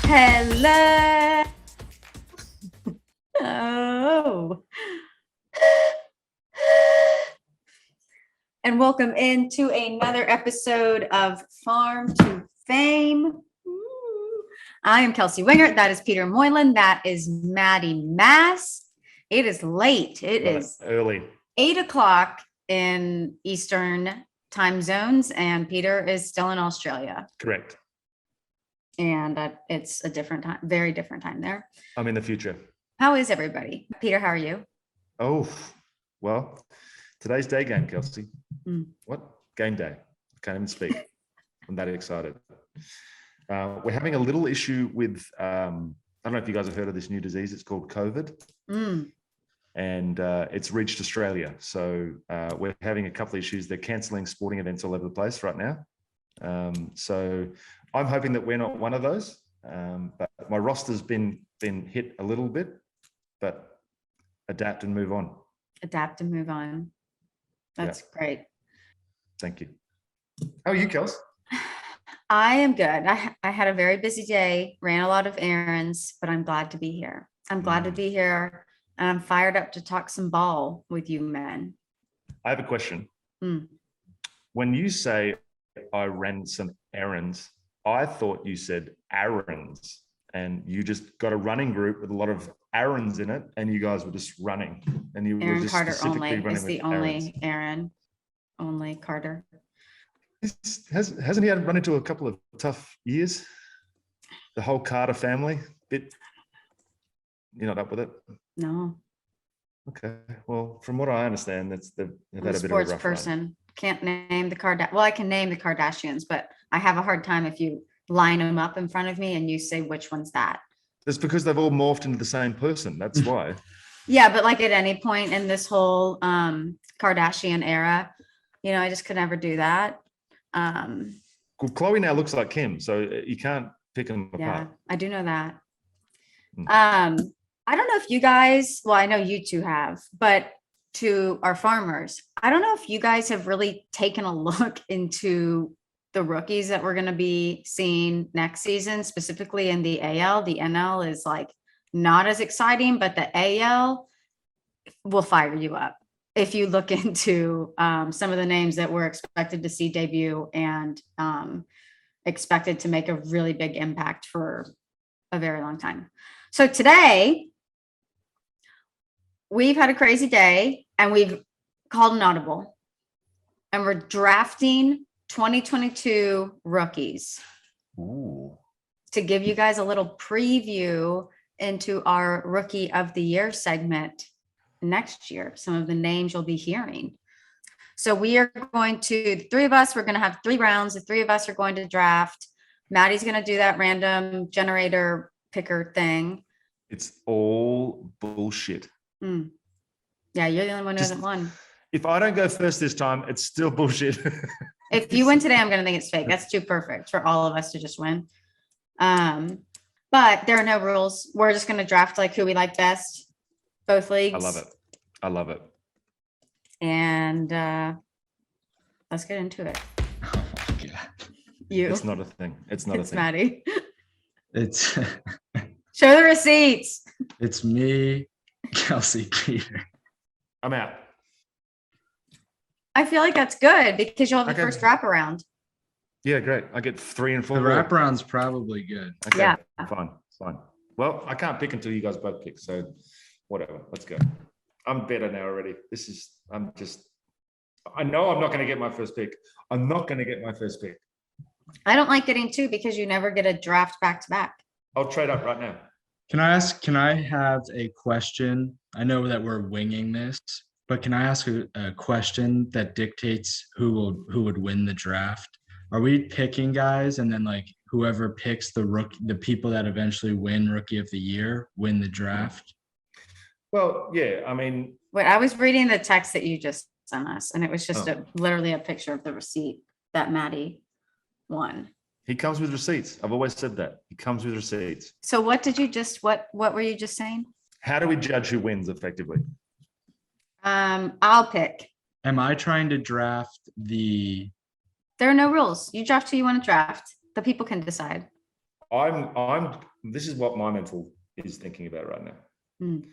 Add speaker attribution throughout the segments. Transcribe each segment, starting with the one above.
Speaker 1: Hello. Oh. And welcome into another episode of Farm to Fame. I am Kelsey Wingert. That is Peter Moylan. That is Maddie Mass. It is late. It is
Speaker 2: early.
Speaker 1: 8 o'clock in Eastern time zones, and Peter is still in Australia.
Speaker 2: Correct.
Speaker 1: And it's a different time, very different time there.
Speaker 2: I'm in the future.
Speaker 1: How is everybody? Peter, how are you?
Speaker 2: Oh, well, today's day game, Kelsey. What? Game day. I can't even speak. I'm that excited. We're having a little issue with, I don't know if you guys have heard of this new disease. It's called COVID. And it's reached Australia. So we're having a couple of issues. They're cancelling sporting events all over the place right now. So I'm hoping that we're not one of those. But my roster's been hit a little bit, but adapt and move on.
Speaker 1: Adapt and move on. That's great.
Speaker 2: Thank you. How are you, Kels?
Speaker 1: I am good. I had a very busy day, ran a lot of errands, but I'm glad to be here. I'm glad to be here, and I'm fired up to talk some ball with you men.
Speaker 2: I have a question. When you say I ran some errands, I thought you said errands, and you just got a running group with a lot of errands in it, and you guys were just running, and you
Speaker 1: Aaron
Speaker 2: were just
Speaker 1: Carter
Speaker 2: specifically
Speaker 1: only
Speaker 2: running
Speaker 1: is the
Speaker 2: with
Speaker 1: only
Speaker 2: errands.
Speaker 1: Aaron, only Carter.
Speaker 2: Hasn't he had run into a couple of tough years? The whole Carter family, you're not up with it?
Speaker 1: No.
Speaker 2: Okay. Well, from what I understand, they've
Speaker 1: I'm
Speaker 2: had
Speaker 1: a
Speaker 2: a bit of a
Speaker 1: sports
Speaker 2: rough
Speaker 1: person.
Speaker 2: run.
Speaker 1: Can't name the Well, I can name the Kardashians, but I have a hard time if you line them up in front of me and you say which one's that.
Speaker 2: That's because they've all morphed into the same person. That's why.
Speaker 1: Yeah, but like at any point in this whole Kardashian era, I just could never do that.
Speaker 2: Well, Khloe now looks like Kim, so you can't pick them
Speaker 1: Yeah,
Speaker 2: apart.
Speaker 1: I do know that. I don't know if you guys, well, I know you two have, but to our farmers, I don't know if you guys have really taken a look into the rookies that we're going to be seeing next season, specifically in the AL. The NL is like not as exciting, but the AL will fire you up if you look into some of the names that we're expected to see debut and expected to make a really big impact for a very long time. So today, we've had a crazy day and we've called an audible and we're drafting 2022 rookies.
Speaker 2: Ooh.
Speaker 1: To give you guys a little preview into our Rookie of the Year segment next year, some of the names you'll be hearing. So we are going to, the three of us, we're going to have 3 rounds. The 3 of us are going to draft. Maddie's going to do that random generator picker thing.
Speaker 2: It's all bullshit.
Speaker 1: Yeah, you're the only one who hasn't won.
Speaker 2: If I don't go first this time, it's still bullshit.
Speaker 1: If you win today, I'm going to think it's fake. That's too perfect for all of us to just win. But there are no rules. We're just going to draft like who we like best, both leagues.
Speaker 2: I love it.
Speaker 1: And let's get into it.
Speaker 3: Oh my God.
Speaker 2: It's not a thing. It's not a thing.
Speaker 1: Maddie.
Speaker 3: It's
Speaker 1: Show the receipts.
Speaker 3: it's me, Kelsey, Peter.
Speaker 2: I'm out.
Speaker 1: I feel like that's good because you'll have the
Speaker 2: Okay.
Speaker 1: first wraparound.
Speaker 2: Yeah, great. I get 3 and 4.
Speaker 3: The wraparound's probably good.
Speaker 2: Okay,
Speaker 1: Yeah.
Speaker 2: Fine. Well, I can't pick until you guys both pick. So whatever. Let's go. I'm better now already. I know I'm not going to get my first pick.
Speaker 1: I don't like getting 2 because you never get a draft back to back.
Speaker 2: I'll trade up right now.
Speaker 3: Can I have a question? I know that we're winging this, but can I ask a question that dictates who would win the draft? Are we picking guys and then like whoever picks the people that eventually win Rookie of the Year win the draft?
Speaker 2: Well, yeah, I mean.
Speaker 1: Wait, I was reading the text that you just sent us, and it was just literally a picture of the receipt that Maddie won.
Speaker 2: He comes with receipts. I've always said that. He comes with receipts.
Speaker 1: So what were you just saying?
Speaker 2: How do we judge who wins effectively?
Speaker 1: I'll pick.
Speaker 3: Am I trying to draft the
Speaker 1: There are no rules. You draft who you want to draft. The people can decide.
Speaker 2: I'm this is what my mental is thinking about right now.
Speaker 1: Mm.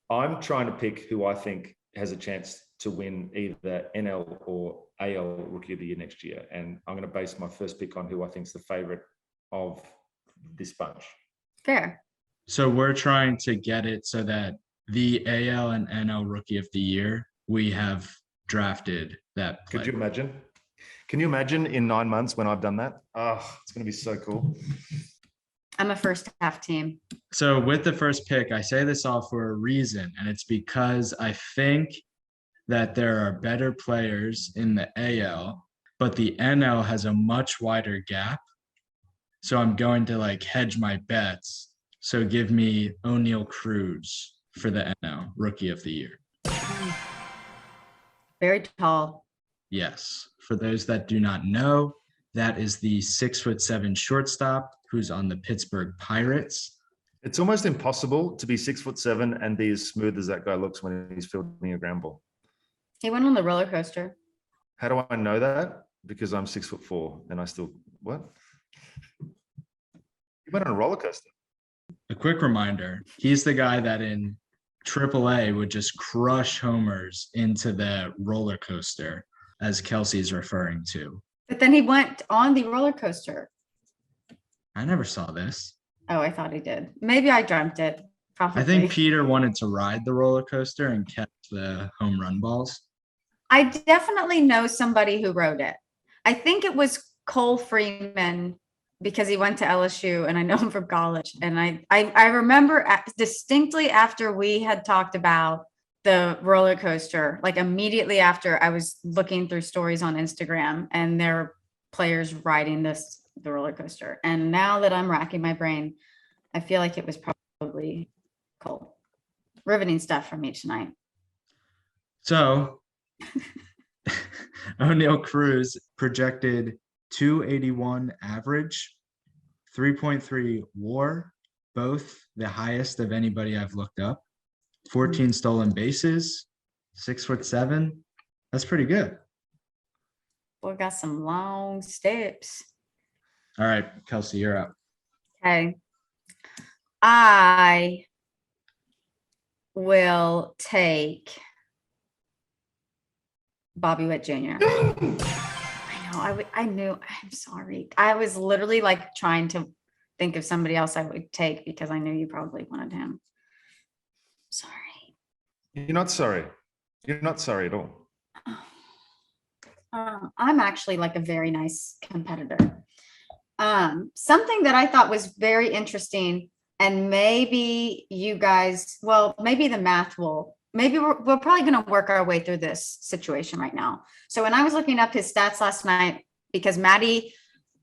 Speaker 2: I'm trying to pick who I think has a chance to win either NL or AL Rookie of the Year next year. And I'm going to base my first pick on who I think is the favorite of this bunch.
Speaker 1: Fair.
Speaker 3: So we're trying to get it so that the AL and NL Rookie of the Year, we have drafted that player.
Speaker 2: Could you imagine? Can you imagine in 9 months when I've done that? Oh, it's going to be so cool.
Speaker 1: I'm a first half team.
Speaker 3: So with the first pick, I say this all for a reason, and it's because I think that there are better players in the AL, but the NL has a much wider gap. So I'm going to like hedge my bets. So give me O'Neal Cruz for the NL Rookie of the Year.
Speaker 1: Very tall.
Speaker 3: Yes. For those that do not know, that is the 6'7" shortstop who's on the Pittsburgh Pirates.
Speaker 2: It's almost impossible to be 6'7" and be as smooth as that guy looks when he's fielding a ground ball.
Speaker 1: He went on the roller coaster.
Speaker 2: How do I know that? Because I'm 6'4" and I still, what? He went on a roller coaster.
Speaker 3: A quick reminder, he's the guy that in AAA would just crush homers into the roller coaster, as Kelsey's referring to.
Speaker 1: But then he went on the roller coaster.
Speaker 3: I never saw this.
Speaker 1: Oh, I thought he did. Maybe I dreamt it. Probably.
Speaker 3: I think Peter wanted to ride the roller coaster and catch the home run balls.
Speaker 1: I definitely know somebody who wrote it. I think it was Cole Freeman because he went to LSU and I know him from college. And I remember distinctly after we had talked about the roller coaster, like immediately after I was looking through stories on Instagram and there were players riding the roller coaster. And now that I'm racking my brain, I feel like it was probably Cole. Riveting stuff from me tonight.
Speaker 3: So O'Neal Cruz projected 281 average, 3.3 WAR, both the highest of anybody I've looked up. 14 stolen bases, 6'7". That's pretty good.
Speaker 1: We got some long steps.
Speaker 3: All right, Kelsey, you're up.
Speaker 1: Okay. I will take Bobby Witt Jr. I knew. I'm sorry. I was literally like trying to think of somebody else I would take because I knew you probably wanted him. Sorry.
Speaker 2: You're not sorry. You're not sorry at all.
Speaker 1: I'm actually like a very nice competitor. Something that I thought was very interesting, and maybe you guys, well, maybe the math will, maybe we're probably going to work our way through this situation right now. So when I was looking up his stats last night, because Maddie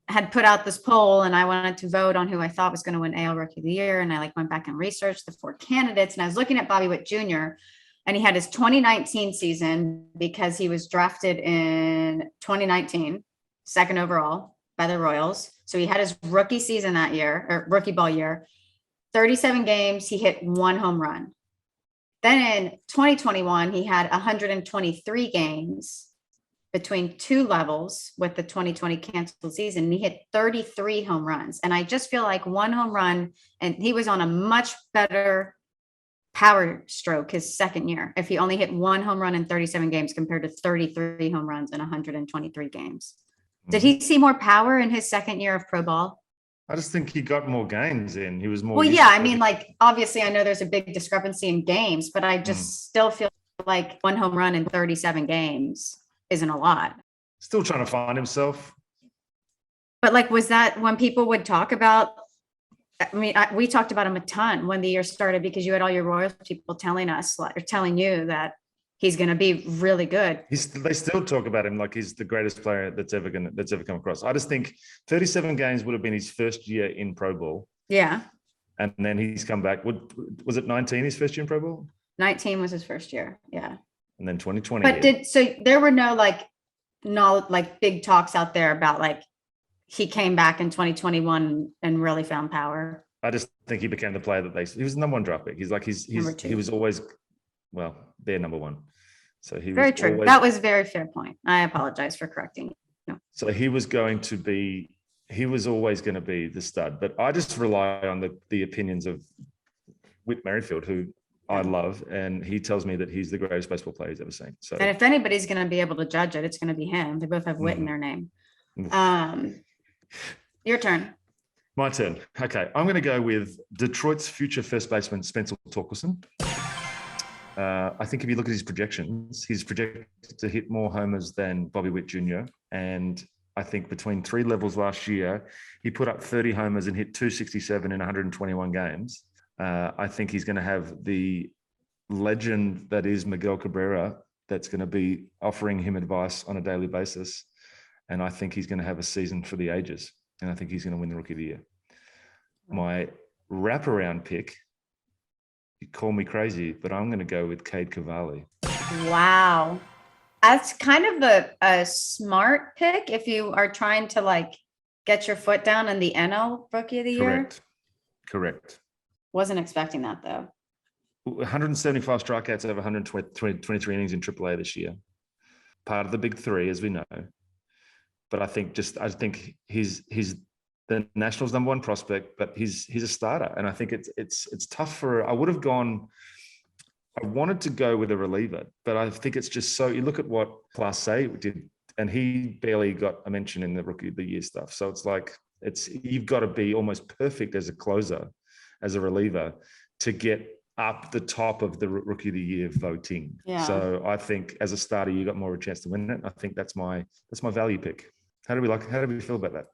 Speaker 1: had put out this poll and I wanted to vote on who I thought was going to win AL Rookie of the Year. And I like went back and researched the 4 candidates, and I was looking at Bobby Witt Jr. and he had his 2019 season because he was drafted in 2019, second overall by the Royals. So he had his rookie season that year, or rookie ball year, 37 games, he hit 1 home run. Then in 2021, he had 123 games between 2 levels with the 2020 canceled season. And he hit 33 home runs. And I just feel like 1 home run, and he was on a much better power stroke his second year if he only hit 1 home run in 37 games compared to 33 home runs in 123 games. Did he see more power in his second year of pro ball?
Speaker 2: I just think he got more games in. He was more.
Speaker 1: Well, yeah, I mean, like, obviously I know there's a big discrepancy in games, but I just still feel like 1 home run in 37 games isn't a lot.
Speaker 2: Still trying to find himself.
Speaker 1: But like, was that when people would talk about, I mean, we talked about him a ton when the year started because you had all your Royals people telling us, or telling you that he's going to be really good.
Speaker 2: They still talk about him like he's the greatest player that's ever come across. I just think 37 games would have been his first year in pro ball.
Speaker 1: Yeah.
Speaker 2: And then he's come back. Was it 19 his first year in pro ball?
Speaker 1: 19 was his first year. Yeah.
Speaker 2: And then 2020.
Speaker 1: But so there were no big talks out there about like he came back in 2021 and really found power.
Speaker 2: I just think he became the player that he was the number 1 draft pick. He was always, well, their number 1. So he
Speaker 1: very
Speaker 2: was
Speaker 1: true. That was a very fair point. I apologize for correcting you.
Speaker 2: So he was going to be he was always going to be the stud. But I just rely on the opinions of Whit Merrifield, who I love, and he tells me that he's the greatest baseball player he's ever seen. So,
Speaker 1: And if anybody's going to be able to judge it, it's going to be him. They both have Whit in their name. Your turn.
Speaker 2: My turn. Okay, I'm going to go with Detroit's future first baseman, Spencer Torkelson. I think if you look at his projections, he's projected to hit more homers than Bobby Witt Jr. And I think between 3 levels last year, he put up 30 homers and hit 267 in 121 games. I think he's going to have the legend that is Miguel Cabrera that's going to be offering him advice on a daily basis. And I think he's going to have a season for the ages. And I think he's going to win the Rookie of the Year. My wraparound pick, you call me crazy, but I'm going to go with Cade Cavalli.
Speaker 1: Wow. That's kind of a smart pick if you are trying to like get your foot down in the NL Rookie of the Year.
Speaker 2: Correct.
Speaker 1: Wasn't expecting that though.
Speaker 2: 175 strikeouts over 123 innings in AAA this year. Part of the big three, as we know. But I think he's the Nationals' #1 prospect, but he's a starter, and I think it's tough for. I wanted to go with a reliever, but I think it's just so. You look at what Class A did, and he barely got a mention in the Rookie of the Year stuff. So it's like you've got to be almost perfect as a closer, as a reliever, to get up the top of the Rookie of the Year voting.
Speaker 1: Yeah.
Speaker 2: So I think as a starter, you got more of a chance to win it. I think that's my value pick. How do we feel about that?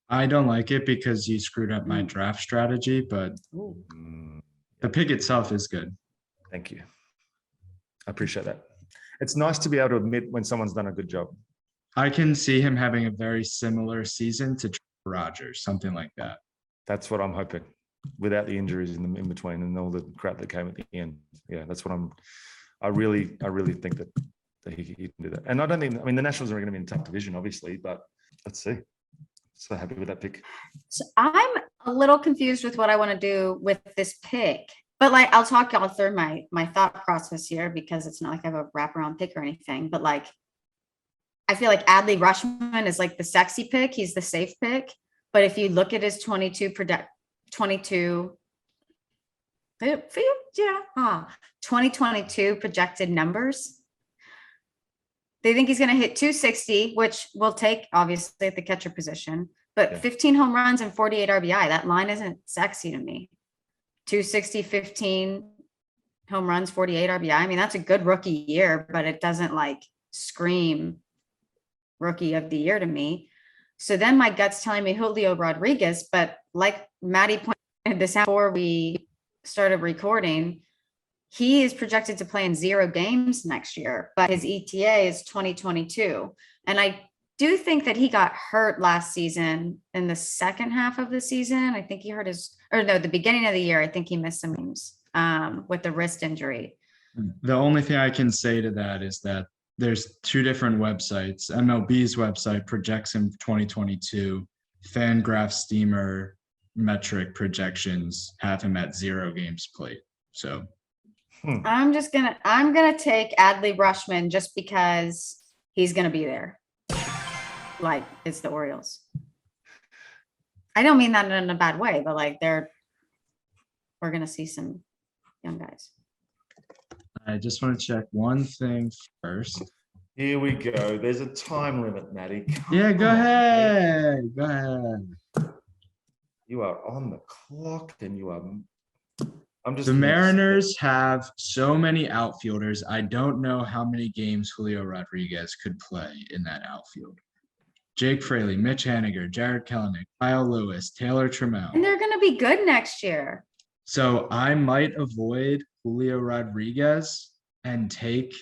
Speaker 3: I don't like it because you screwed up my draft strategy, but the pick itself is good.
Speaker 2: Thank you. I appreciate that. It's nice to be able to admit when someone's done a good job.
Speaker 3: I can see him having a very similar season to Rogers, something like that.
Speaker 2: That's what I'm hoping, without the injuries in between and all the crap that came at the end. Yeah, that's what I really think that he can do that. And I mean, the Nationals are going to be in a tough division, obviously, but let's see. So happy with that pick.
Speaker 1: So I'm a little confused with what I want to do with this pick, but like, I'll talk y'all through my thought process here because it's not like I have a wraparound pick or anything, but like, I feel like Adley Rutschman is like the sexy pick. He's the safe pick. But if you look at his 2022 projected numbers, they think he's going to hit 260, which we'll take obviously at the catcher position, but 15 home runs and 48 RBI. That line isn't sexy to me. 260, 15 home runs, 48 RBI. I mean, that's a good rookie year, but it doesn't like scream Rookie of the Year to me. So then my gut's telling me Julio Rodriguez, but like Maddie pointed this out before we started recording, he is projected to play in 0 games next year, but his ETA is 2022. And I do think that he got hurt last season in the second half of the season. I think he hurt the beginning of the year. I think he missed some games with the wrist injury.
Speaker 3: The only thing I can say to that is that there's 2 different websites. MLB's website projects him 2022. Fangraph Steamer metric projections have him at 0 games played. So
Speaker 1: I'm gonna take Adley Rutschman just because he's gonna be there. Like it's the Orioles. I don't mean that in a bad way, but like we're gonna see some young guys.
Speaker 3: I just want to check one thing first.
Speaker 2: Here we go. There's a time limit, Maddie.
Speaker 3: Go ahead. Go ahead.
Speaker 2: You are on the clock, and you are.
Speaker 3: The Mariners have so many outfielders. I don't know how many games Julio Rodriguez could play in that outfield. Jake Fraley, Mitch Haniger, Jared Kelenic, Kyle Lewis, Taylor Trammell.
Speaker 1: And they're going to be good next year.
Speaker 3: So I might avoid Julio Rodriguez and take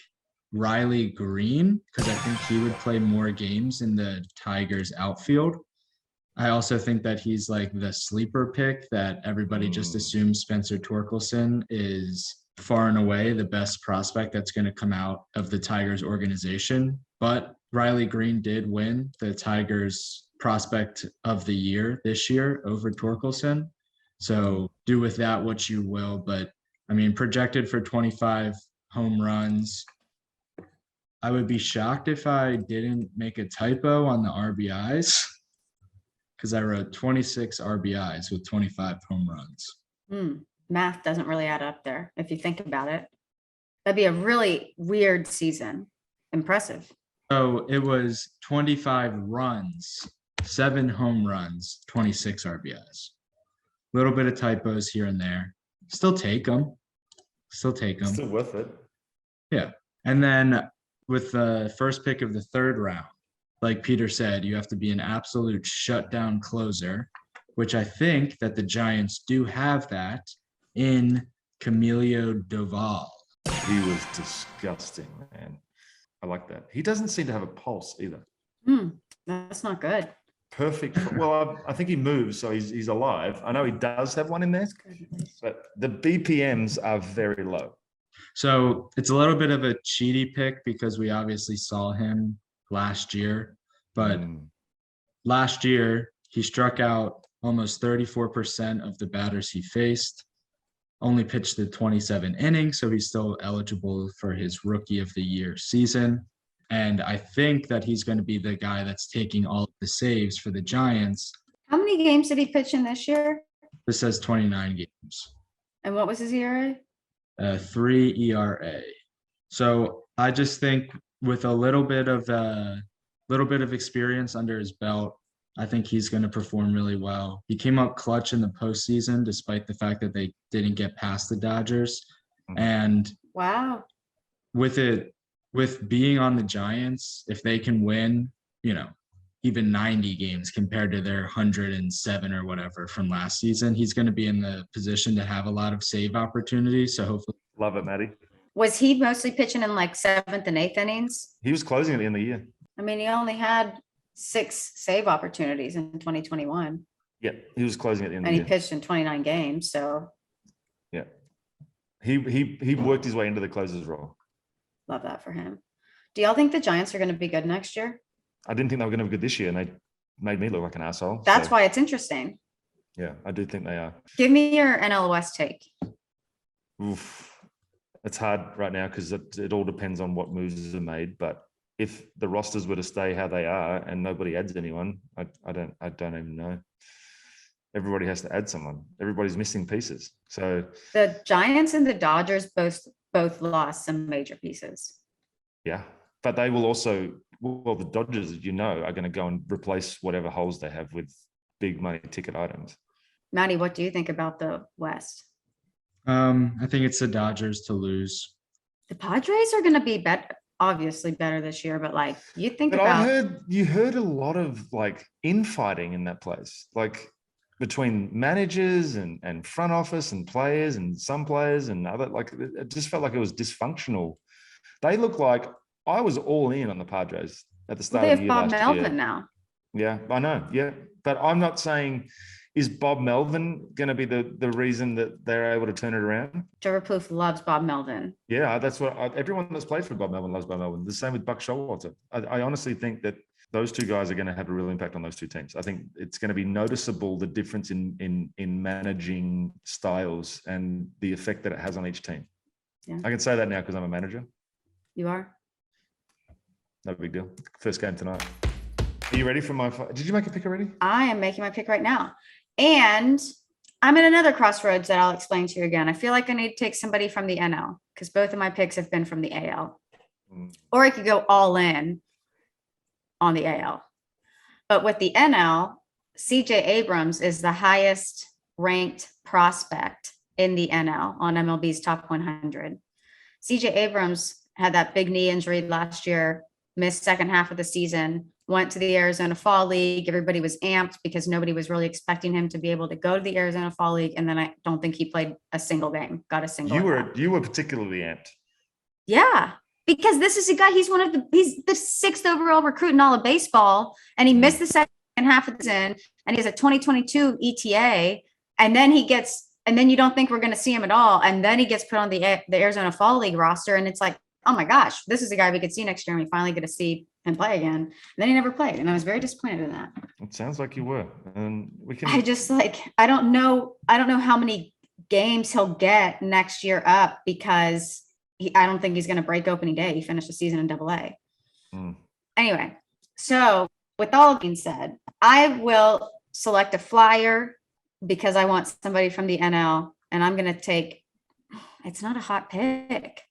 Speaker 3: Riley Green because I think he would play more games in the Tigers outfield. I also think that he's like the sleeper pick that everybody just assumes Spencer Torkelson is far and away the best prospect that's going to come out of the Tigers organization. But Riley Green did win the Tigers prospect of the year this year over Torkelson. So do with that what you will. But I mean, projected for 25 home runs. I would be shocked if I didn't make a typo on the RBIs. because I wrote 26 RBIs with 25 home runs.
Speaker 1: Math doesn't really add up there if you think about it. That'd be a really weird season. Impressive.
Speaker 3: So it was 25 runs, 7 home runs, 26 RBIs. Little bit of typos here and there. Still take them.
Speaker 2: Still worth it.
Speaker 3: Yeah. And then with the first pick of the third round, like Peter said, you have to be an absolute shutdown closer, which I think that the Giants do have that in Camilo Doval.
Speaker 2: He was disgusting, man. I like that. He doesn't seem to have a pulse either.
Speaker 1: That's not good.
Speaker 2: Perfect. Well, I think he moves, so he's alive. I know he does have one in there, but the BPMs are very low.
Speaker 3: So it's a little bit of a cheaty pick because we obviously saw him last year, but last year he struck out almost 34% of the batters he faced, only pitched the 27 innings, so he's still eligible for his Rookie of the Year season. And I think that he's going to be the guy that's taking all of the saves for the Giants.
Speaker 1: How many games did he pitch in this year?
Speaker 3: This says 29 games.
Speaker 1: And what was his ERA?
Speaker 3: 3 ERA. So I just think with a little bit of experience under his belt, I think he's going to perform really well. He came up clutch in the postseason, despite the fact that they didn't get past the Dodgers. And
Speaker 1: wow,
Speaker 3: with being on the Giants, if they can win, even 90 games compared to their 107 or whatever from last season, he's going to be in the position to have a lot of save opportunities. So hopefully.
Speaker 2: Love it, Maddie.
Speaker 1: Was he mostly pitching in like 7th and 8th innings?
Speaker 2: He was closing at the end of the year.
Speaker 1: I mean, he only had 6 save opportunities in 2021.
Speaker 2: Yeah, he was closing at the end
Speaker 1: and
Speaker 2: of the
Speaker 1: he pitched in 29 games. So
Speaker 2: yeah, he worked his way into the closer's role.
Speaker 1: Love that for him. Do y'all think the Giants are going to be good next year?
Speaker 2: I didn't think they were going to be good this year, and they made me look like an asshole.
Speaker 1: That's why it's interesting.
Speaker 2: Yeah, I do think they are.
Speaker 1: Give me your NL West take.
Speaker 2: Oof. It's hard right now because it all depends on what moves are made. But if the rosters were to stay how they are and nobody adds anyone, I don't even know. Everybody has to add someone. Everybody's missing pieces. So
Speaker 1: the Giants and the Dodgers both lost some major pieces.
Speaker 2: Yeah, but they will also, the Dodgers, are going to go and replace whatever holes they have with big money ticket items.
Speaker 1: Maddie, what do you think about the West?
Speaker 3: I think it's the Dodgers to lose.
Speaker 1: The Padres are going to be obviously better this year, but
Speaker 2: you heard a lot of infighting in that place, between managers and front office and players and some players and other, it just felt like it was dysfunctional. They look like I was all in on the Padres at the start of the year.
Speaker 1: They have
Speaker 2: Bob
Speaker 1: Melvin now.
Speaker 2: Yeah, I know. Yeah, but I'm not saying, is Bob Melvin going to be the reason that they're able to turn it around?
Speaker 1: Trevor Plouffe loves Bob Melvin.
Speaker 2: Yeah, that's what everyone that's played for Bob Melvin loves Bob Melvin. The same with Buck Showalter. I honestly think that those two guys are going to have a real impact on those two teams. I think it's going to be noticeable, the difference in managing styles and the effect that it has on each team.
Speaker 1: Yeah.
Speaker 2: I can say that now because I'm a manager.
Speaker 1: You are?
Speaker 2: No big deal. First game tonight. Are you ready for did you make a pick already?
Speaker 1: I am making my pick right now. And I'm in another crossroads that I'll explain to you again. I feel like I need to take somebody from the NL because both of my picks have been from the AL. Or I could go all in on the AL. But with the NL, CJ Abrams is the highest ranked prospect in the NL on MLB's top 100. CJ Abrams had that big knee injury last year, missed second half of the season, went to the Arizona Fall League. Everybody was amped because nobody was really expecting him to be able to go to the Arizona Fall League. And then I don't think he played a single game, got a single.
Speaker 2: You were particularly amped.
Speaker 1: Yeah, because this is a guy, he's the 6th overall recruit in all of baseball. And he missed the second half of the season and he has a 2022 ETA. And then you don't think we're going to see him at all. And then he gets put on the Arizona Fall League roster. And it's like, oh my gosh, this is a guy we could see next year and we finally get to see him play again. And then he never played. And I was very disappointed in that.
Speaker 2: It sounds like you were. And
Speaker 1: I just I don't know how many games he'll get next year up because I don't think he's going to break opening day. He finished the season in AA. Anyway, so with all being said, I will select a flyer because I want somebody from the NL, and I'm going to take, it's not a hot pick.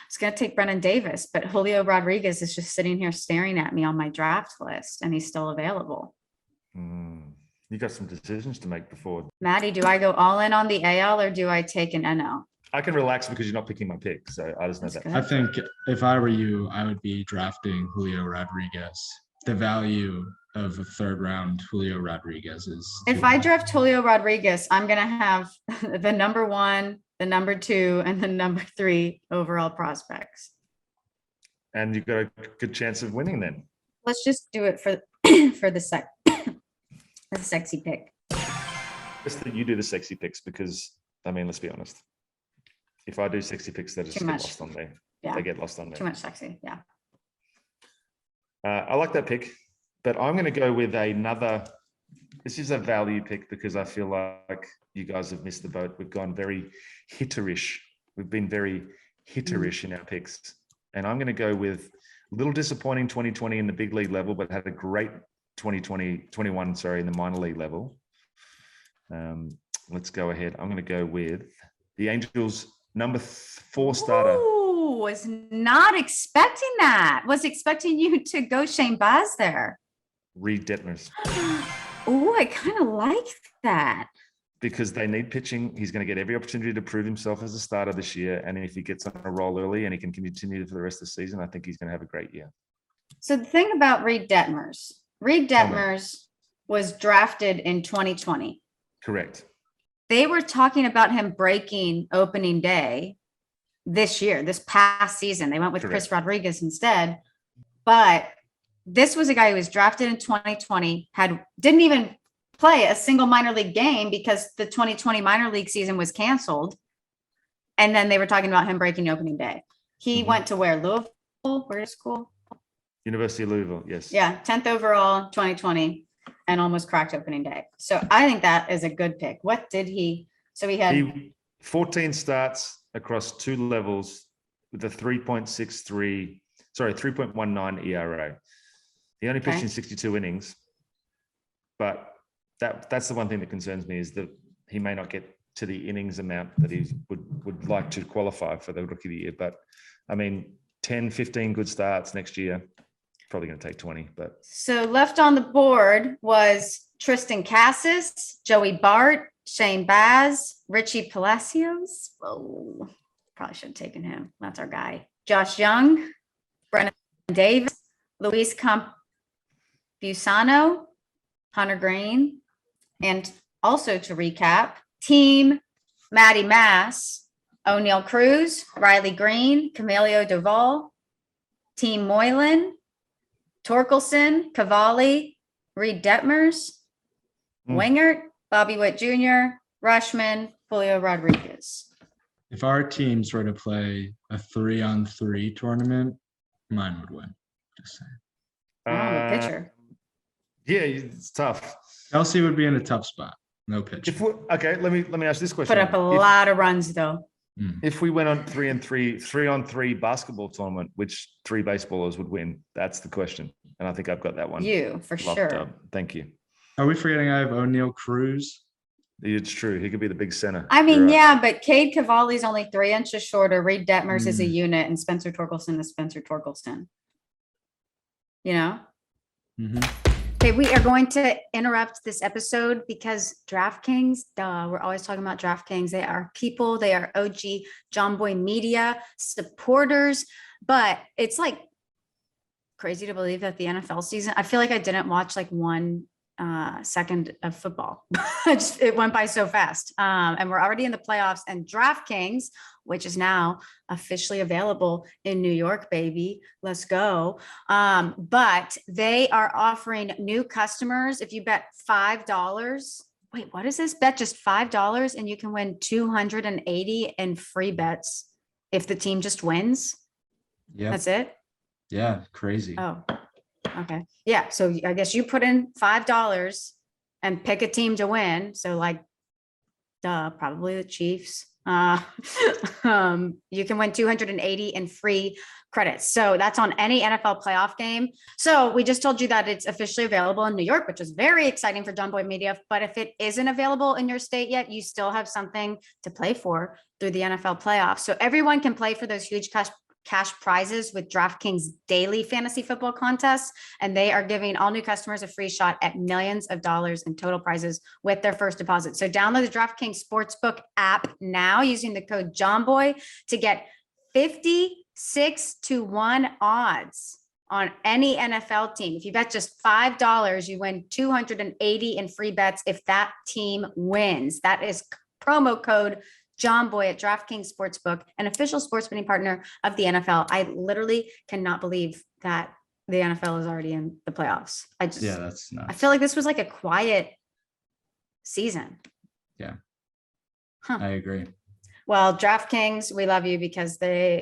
Speaker 1: It's going to take Brennan Davis, but Julio Rodriguez is just sitting here staring at me on my draft list, and he's still available.
Speaker 2: You got some decisions to make before.
Speaker 1: Maddie, do I go all in on the AL or do I take an NL?
Speaker 2: I can relax because you're not picking my pick. So I just know
Speaker 1: That's
Speaker 2: that.
Speaker 1: good.
Speaker 3: I think if I were you, I would be drafting Julio Rodriguez. The value of a third round Julio Rodriguez is.
Speaker 1: If I draft Julio Rodriguez, I'm going to have the number 1, the number 2, and the number 3 overall prospects.
Speaker 2: And you've got a good chance of winning then.
Speaker 1: Let's just do it for for the sexy pick.
Speaker 2: Just that you do the sexy picks because, I mean, let's be honest. If I do sexy picks, they just
Speaker 1: Too
Speaker 2: get
Speaker 1: much.
Speaker 2: lost on me.
Speaker 1: Yeah.
Speaker 2: They get lost on me.
Speaker 1: Too much sexy. Yeah.
Speaker 2: I like that pick, but I'm going to go with another. This is a value pick because I feel like you guys have missed the boat. We've gone very hitterish. We've been very hitterish in our picks. And I'm going to go with a little disappointing 2020 in the big league level, but had a great 21, sorry, in the minor league level. Let's go ahead. I'm going to go with the Angels number 4 starter.
Speaker 1: Ooh, was not expecting that. Was expecting you to go Shane Baz there.
Speaker 2: Reed Detmers.
Speaker 1: Oh, I kind of like that.
Speaker 2: Because they need pitching. He's going to get every opportunity to prove himself as a starter this year. And if he gets on a roll early and he can continue for the rest of the season, I think he's going to have a great year.
Speaker 1: So the thing about Reed Detmers was drafted in 2020.
Speaker 2: Correct.
Speaker 1: They were talking about him breaking opening day this year, this past season. They went with
Speaker 2: Correct.
Speaker 1: Chris Rodriguez instead. But this was a guy who was drafted in 2020, didn't even play a single minor league game because the 2020 minor league season was canceled. And then they were talking about him breaking opening day. He went to where? Louisville? Where is school?
Speaker 2: University of Louisville, yes.
Speaker 1: Yeah, 10th overall, 2020, and almost cracked opening day. So I think that is a good pick. What did he? So he had
Speaker 2: 14 starts across 2 levels with a 3.19 ERA. He only pitched in 62 innings, but that's the one thing that concerns me is that he may not get to the innings amount that he would like to qualify for the rookie of the year. But I mean, 10, 15 good starts next year, probably going to take 20. But
Speaker 1: so left on the board was Tristan Cassis, Joey Bart, Shane Baz, Richie Palacios. Oh, probably should have taken him. That's our guy. Josh Young, Brennan Davis, Luis Campusano, Hunter Green, and also to recap, Team Matty Mass, O'Neill Cruz, Riley Green, Camilo Doval, Team Moylan, Torkelson, Cavalli, Reed Detmers, Wingert, Bobby Witt Jr., Rushman, Julio Rodriguez.
Speaker 3: If our teams were to play a 3-on-3 tournament, mine would win. Just saying.
Speaker 1: The pitcher.
Speaker 2: Yeah, it's tough.
Speaker 3: Kelsey would be in a tough spot. No pitch.
Speaker 2: Okay, let me ask this question.
Speaker 1: Put up a lot of runs though.
Speaker 2: If we went on 3-on-3 basketball tournament, which 3 baseballers would win? That's the question. And I think I've got that one.
Speaker 1: You, for sure.
Speaker 2: Up. Thank you.
Speaker 3: Are we forgetting I have O'Neill Cruz?
Speaker 2: It's true. He could be the big center.
Speaker 1: I mean,
Speaker 2: You're right.
Speaker 1: yeah, but Cade Cavalli's only 3 inches shorter. Reed Detmers is a unit, and Spencer Torkelson is Spencer Torkelson. You know? Okay, we are going to interrupt this episode because DraftKings, we're always talking about DraftKings. They are people, they are OG JOMBOY media supporters, but it's like crazy to believe that the NFL season, I feel like I didn't watch like 1 second of football. It went by so fast. And we're already in the playoffs, and DraftKings, which is now officially available in New York, baby. Let's go. But they are offering new customers. If you bet $5, wait, what is this? Bet just $5 and you can win 280 in free bets if the team just wins.
Speaker 3: Yeah.
Speaker 1: That's it?
Speaker 3: Yeah, crazy.
Speaker 1: Oh, okay. Yeah. So I guess you put in $5 and pick a team to win. So like, probably the Chiefs, You can win 280 in free credits. So that's on any NFL playoff game. So we just told you that it's officially available in New York, which is very exciting for JOMBOY Media. But if it isn't available in your state yet, you still have something to play for through the NFL playoffs. So everyone can play for those huge cash prizes with DraftKings daily fantasy football contests. And they are giving all new customers a free shot at millions of dollars in total prizes with their first deposit. So download the DraftKings Sportsbook app now using the code JOMBOY to get 56-1 odds on any NFL team. If you bet just $5, you win 280 in free bets if that team wins. That is promo code JOMBOY at DraftKings Sportsbook, an official sports betting partner of the NFL. I literally cannot believe that the NFL is already in the playoffs.
Speaker 3: That's nuts.
Speaker 1: I feel like this was like a quiet season.
Speaker 3: Yeah. I agree.
Speaker 1: Well, DraftKings, we love you because they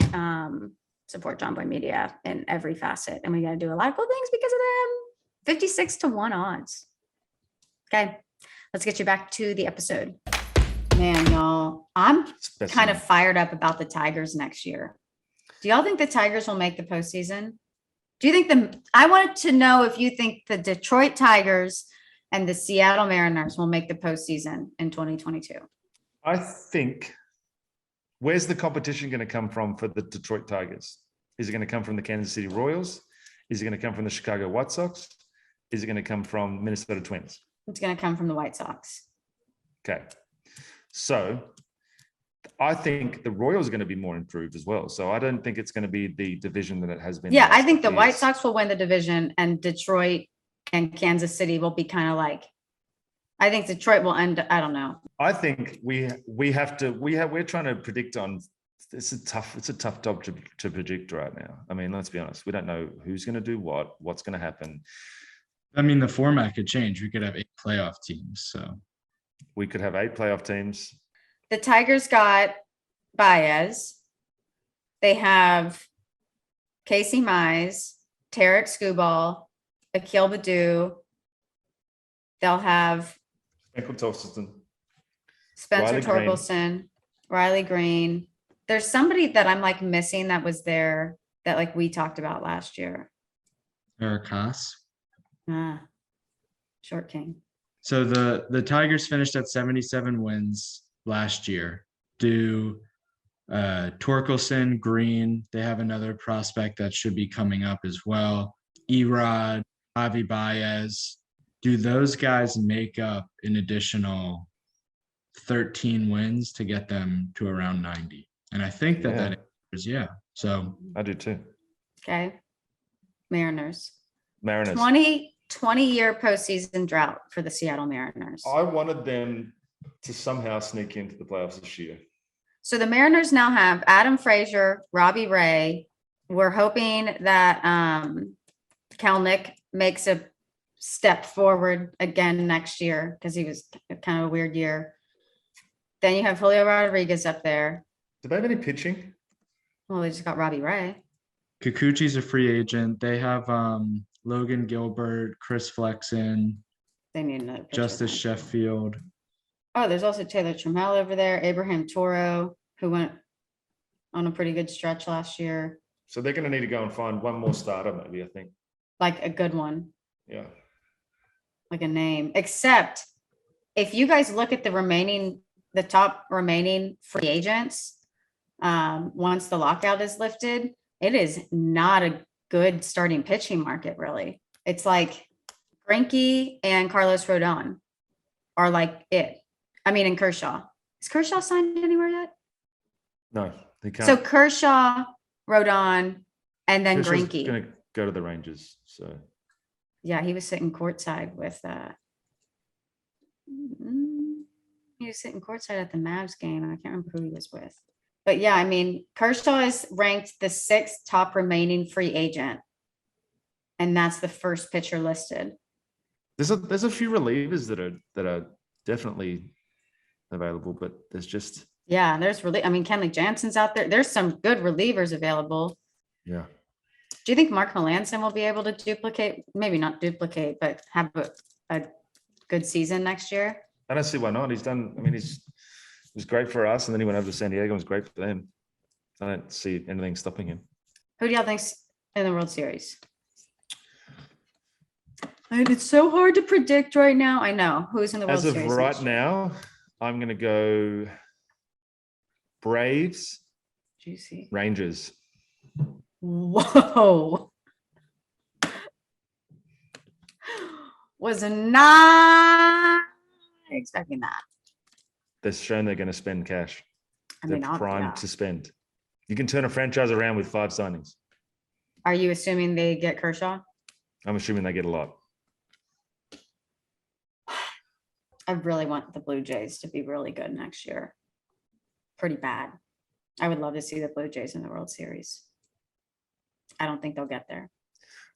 Speaker 1: support JOMBOY Media in every facet. And we got to do a lot of cool things because of them. 56-1 odds. Okay, let's get you back to the episode. Man, y'all, I'm kind of fired up about the Tigers next year. Do y'all think the Tigers will make the postseason? Do you think I wanted to know if you think the Detroit Tigers and the Seattle Mariners will make the postseason in 2022?
Speaker 2: I think, where's the competition going to come from for the Detroit Tigers? Is it going to come from the Kansas City Royals? Is it going to come from the Chicago White Sox? Is it going to come from Minnesota Twins?
Speaker 1: It's going to come from the White Sox.
Speaker 2: Okay. So I think the Royals are going to be more improved as well. So I don't think it's going to be the division that it has been.
Speaker 1: Yeah, I think the White Sox will win the division and Detroit and Kansas City will be kind of like, I think Detroit will end, I don't know.
Speaker 2: I think we're trying to predict on, it's a tough job to predict right now. I mean, let's be honest. We don't know who's going to do what's going to happen.
Speaker 3: I mean, the format could change. We could have 8 playoff teams. So
Speaker 2: we could have 8 playoff teams.
Speaker 1: The Tigers got Baez. They have Casey Mize, Tarek Skubal, Akil Baddoo. They'll have Spencer Torkelson, Riley Green. There's somebody that I'm like missing that was there that like we talked about last year.
Speaker 3: Eric Haas.
Speaker 1: Short King.
Speaker 3: So the Tigers finished at 77 wins last year. Torkelson, Green, they have another prospect that should be coming up as well. Erod, Javi Baez. Do those guys make up an additional 13 wins to get them to around 90? And I think that is, So
Speaker 2: I do too.
Speaker 1: Okay. Mariners. 20-year postseason drought for the Seattle Mariners.
Speaker 2: I wanted them to somehow sneak into the playoffs this year.
Speaker 1: So the Mariners now have Adam Frazier, Robbie Ray. We're hoping that Kelnick makes a step forward again next year because he was kind of a weird year. Then you have Julio Rodriguez up there.
Speaker 2: Do they have any pitching?
Speaker 1: Well, they just got Robbie Ray.
Speaker 3: Kikuchi's a free agent. They have Logan Gilbert, Chris Flexen.
Speaker 1: They need another pitcher.
Speaker 3: Justice Sheffield.
Speaker 1: Oh, there's also Taylor Trammell over there. Abraham Toro, who went on a pretty good stretch last year.
Speaker 2: So they're going to need to go and find one more starter, maybe, I think.
Speaker 1: Like a good one.
Speaker 2: Yeah.
Speaker 1: Like a name. Except if you guys look at the top remaining free agents, once the lockout is lifted, it is not a good starting pitching market, really. It's like Greinke and Carlos Rodon are like it. I mean, and Kershaw. Is Kershaw signed anywhere yet?
Speaker 2: No, they can't.
Speaker 1: So Kershaw, Rodon, and then
Speaker 2: Kershaw's
Speaker 1: Greinke.
Speaker 2: Going to go to the Rangers. So
Speaker 1: yeah, he was sitting courtside with. He was sitting courtside at the Mavs game, and I can't remember who he was with. But yeah, I mean, Kershaw is ranked the 6th top remaining free agent, and that's the first pitcher listed.
Speaker 2: There's a few relievers that are definitely available, but there's just
Speaker 1: there's really. I mean, Kenley Jansen's out there. There's some good relievers available.
Speaker 2: Yeah.
Speaker 1: Do you think Mark Melanson will be able to duplicate? Maybe not duplicate, but have a good season next year?
Speaker 2: I don't see why not. He's done. I mean, he was great for us, and then he went over to San Diego. It was great for them. I don't see anything stopping him.
Speaker 1: Who do y'all think's in the World Series? And it's so hard to predict right now. I know. Who's in the World
Speaker 2: As of
Speaker 1: Series?
Speaker 2: right
Speaker 1: next year?
Speaker 2: now, I'm going to go Braves,
Speaker 1: Juicy.
Speaker 2: Rangers.
Speaker 1: Whoa. Was not expecting that.
Speaker 2: They've shown they're going to spend cash.
Speaker 1: I
Speaker 2: They're
Speaker 1: mean,
Speaker 2: primed to spend. You can turn a franchise around with 5 signings.
Speaker 1: Are you assuming they get Kershaw?
Speaker 2: I'm assuming they get a lot.
Speaker 1: I really want the Blue Jays to be really good next year. Pretty bad. I would love to see the Blue Jays in the World Series. I don't think they'll get there.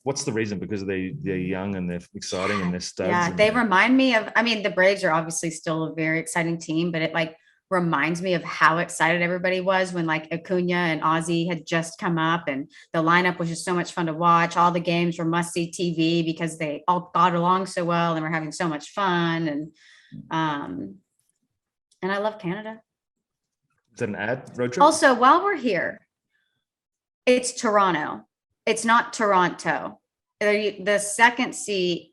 Speaker 2: What's the reason? Because they're young and they're exciting and they're studs.
Speaker 1: Yeah,
Speaker 2: and
Speaker 1: they remind me of, I mean, the Braves are obviously still a very exciting team, but it like reminds me of how excited everybody was when like Acuna and Aussie had just come up, and the lineup was just so much fun to watch. All the games were must-see TV because they all got along so well and were having so much fun. And I love Canada.
Speaker 2: Is that an ad, road trip?
Speaker 1: Also, while we're here, it's Toronto. It's not Toronto. The second T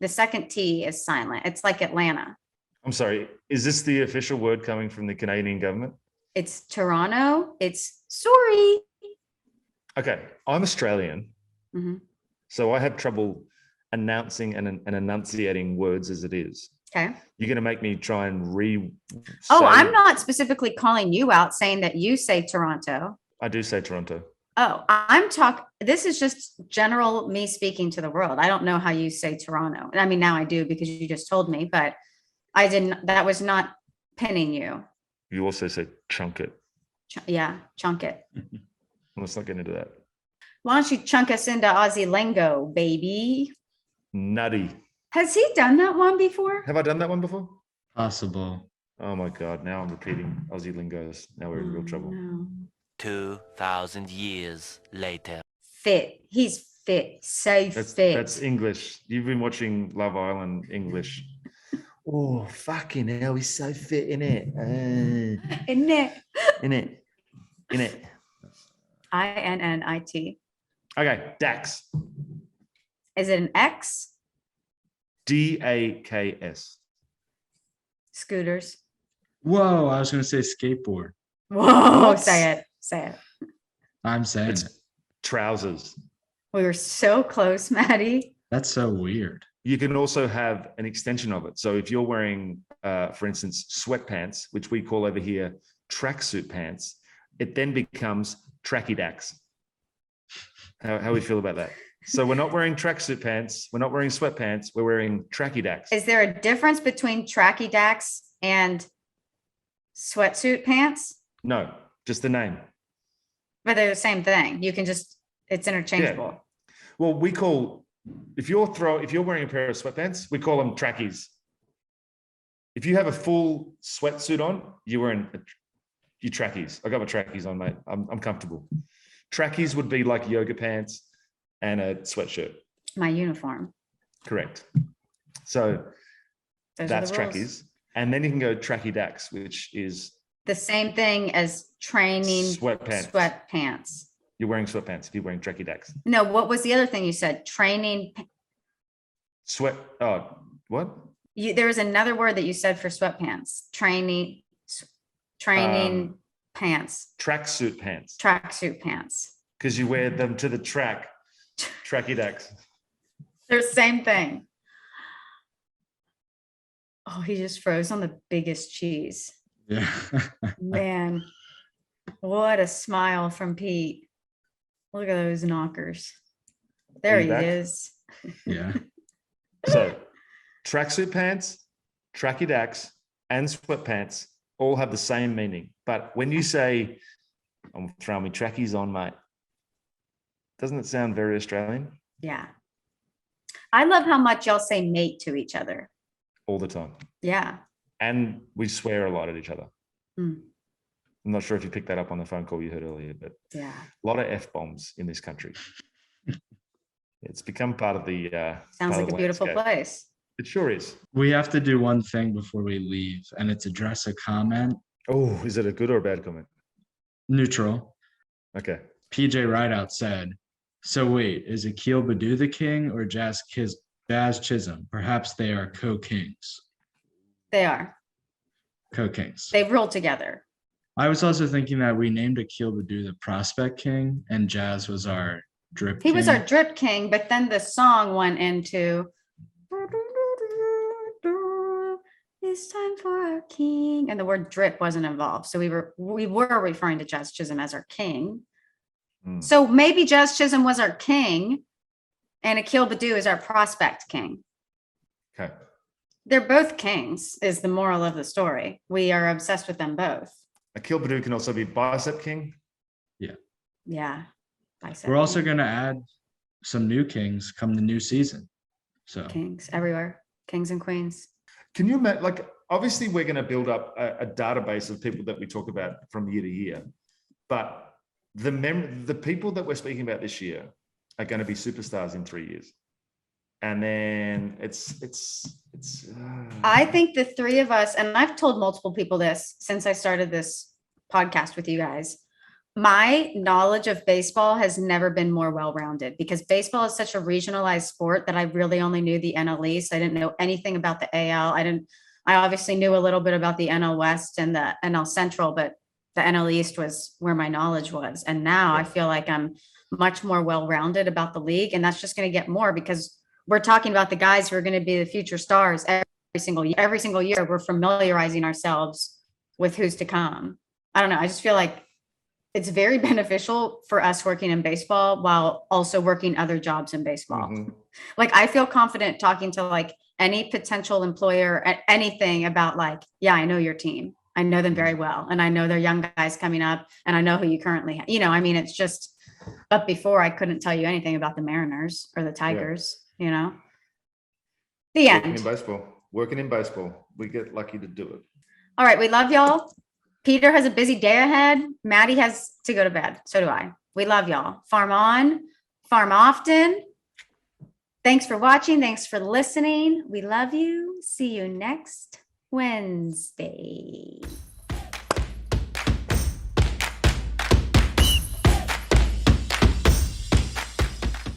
Speaker 1: is silent. It's like Atlanta.
Speaker 2: I'm sorry. Is this the official word coming from the Canadian government?
Speaker 1: It's Toronto. It's sorry.
Speaker 2: Okay. I'm Australian.
Speaker 1: Mm-hmm.
Speaker 2: So I have trouble announcing and enunciating words as it is.
Speaker 1: Okay.
Speaker 2: You're going to make me try and
Speaker 1: Oh, I'm not specifically calling you out saying that you say Toronto.
Speaker 2: I do say Toronto.
Speaker 1: Oh, this is just general me speaking to the world. I don't know how you say Toronto. I mean, now I do because you just told me, but I didn't, that was not pinning you.
Speaker 2: You also say chunk it.
Speaker 1: Yeah, chunk it.
Speaker 2: Let's not get into that.
Speaker 1: Why don't you chunk us into Aussie Lingo, baby?
Speaker 2: Nutty.
Speaker 1: Has he done that one before?
Speaker 2: Have I done that one before?
Speaker 3: Possible.
Speaker 2: Oh my God. Now I'm repeating Aussie lingos. Now we're in real trouble.
Speaker 1: No.
Speaker 4: 2,000 years later.
Speaker 1: Fit. He's fit. So fit.
Speaker 2: That's English. You've been watching Love Island English. Oh, fucking hell. He's so fit, innit?
Speaker 1: Isn't it?
Speaker 2: Innit?
Speaker 1: INNIT.
Speaker 2: Okay. Dax.
Speaker 1: Is it an X?
Speaker 2: DAKS.
Speaker 1: Scooters.
Speaker 3: Whoa, I was going to say skateboard.
Speaker 1: Whoa,
Speaker 2: What?
Speaker 1: say it. Say it.
Speaker 3: I'm saying
Speaker 2: It's
Speaker 3: it.
Speaker 2: trousers.
Speaker 1: We were so close, Maddie.
Speaker 3: That's so weird.
Speaker 2: You can also have an extension of it. So if you're wearing, for instance, sweatpants, which we call over here tracksuit pants, it then becomes tracky dacks. How we feel about that? So we're not wearing tracksuit pants. We're not wearing sweatpants. We're wearing tracky dacks.
Speaker 1: Is there a difference between tracky dacks and sweatsuit pants?
Speaker 2: No, just the name.
Speaker 1: But they're the same thing. You can just, it's interchangeable.
Speaker 2: Well, we call, if you're wearing a pair of sweatpants, we call them trackies. If you have a full sweatsuit on, you're wearing your trackies. I got my trackies on, mate. I'm comfortable. Trackies would be like yoga pants and a sweatshirt.
Speaker 1: My uniform.
Speaker 2: Correct. So
Speaker 1: Those
Speaker 2: that's
Speaker 1: are the rules.
Speaker 2: trackies. And then you can go tracky dacks, which is
Speaker 1: The same thing as training
Speaker 2: Sweatpants.
Speaker 1: sweatpants.
Speaker 2: you're wearing sweatpants if you're wearing tracky dacks.
Speaker 1: No, what was the other thing you said? Training.
Speaker 2: What?
Speaker 1: There was another word that you said for sweatpants. Training pants.
Speaker 2: Tracksuit pants.
Speaker 1: Tracksuit pants.
Speaker 2: Because you wear them to the track. Tracky dacks.
Speaker 1: They're the same thing. Oh, he just froze on the biggest cheese.
Speaker 3: Yeah.
Speaker 1: Man, what a smile from Pete. Look at those knockers. There
Speaker 2: Are
Speaker 1: he
Speaker 2: you back?
Speaker 1: is.
Speaker 3: Yeah.
Speaker 2: So tracksuit pants, tracky dacks, and sweatpants all have the same meaning. But when you say, I'm throwing my trackies on, mate, doesn't it sound very Australian?
Speaker 1: Yeah. I love how much y'all say mate to each other.
Speaker 2: All the time.
Speaker 1: Yeah.
Speaker 2: And we swear a lot at each other.
Speaker 1: Mm.
Speaker 2: I'm not sure if you picked that up on the phone call you heard earlier, but
Speaker 1: Yeah.
Speaker 2: a lot of F-bombs in this country. It's become part of the
Speaker 1: Sounds
Speaker 2: part of
Speaker 1: like a
Speaker 2: the
Speaker 1: beautiful
Speaker 2: landscape.
Speaker 1: place.
Speaker 2: It sure is.
Speaker 3: We have to do one thing before we leave, and it's address a comment
Speaker 2: Oh, is it a good or a bad comment?
Speaker 3: Neutral.
Speaker 2: Okay.
Speaker 3: PJ Rideout said, so wait, is Akil Badu the king or Jazz Chisholm? Perhaps they are co-kings.
Speaker 1: They are.
Speaker 3: Co-kings.
Speaker 1: They rule together.
Speaker 3: I was also thinking that we named Akil Badu the prospect king and Jazz was our drip
Speaker 1: He
Speaker 3: king.
Speaker 1: was our drip king, but then the song went into it's time for our king, and the word drip wasn't involved. So we were referring to Jazz Chisholm as our king. So maybe Jazz Chisholm was our king and Akil Badu is our prospect king.
Speaker 2: Okay.
Speaker 1: They're both kings is the moral of the story. We are obsessed with them both.
Speaker 2: Akil Badu can also be bicep king.
Speaker 1: Yeah. Bicep
Speaker 3: We're also
Speaker 1: king.
Speaker 3: going to add some new kings come the new season. So
Speaker 1: Kings everywhere. Kings and queens.
Speaker 2: Can you imagine, like, obviously we're going to build up a database of people that we talk about from year to year, but the people that we're speaking about this year are going to be superstars in 3 years. And then
Speaker 1: I think the three of us, and I've told multiple people this since I started this podcast with you guys, my knowledge of baseball has never been more well-rounded because baseball is such a regionalized sport that I really only knew the NL East. I didn't know anything about the AL. I obviously knew a little bit about the NL West and the NL Central, but the NL East was where my knowledge was. And now I feel like I'm much more well-rounded about the league. And that's just going to get more because we're talking about the guys who are going to be the future stars every single year. Every single year, we're familiarizing ourselves with who's to come. I don't know. I just feel like it's very beneficial for us working in baseball while also working other jobs in baseball. Like I feel confident talking to like any potential employer at anything about like, yeah, I know your team. I know them very well. And I know they're young guys coming up and I know who you currently have. I mean, it's just, but before I couldn't tell you anything about the Mariners or the Tigers, The end.
Speaker 2: Working in baseball. We get lucky to do it.
Speaker 1: All right. We love y'all. Peter has a busy day ahead. Maddie has to go to bed. So do I. We love y'all. Farm on, farm often. Thanks for watching. Thanks for listening. We love you. See you next Wednesday.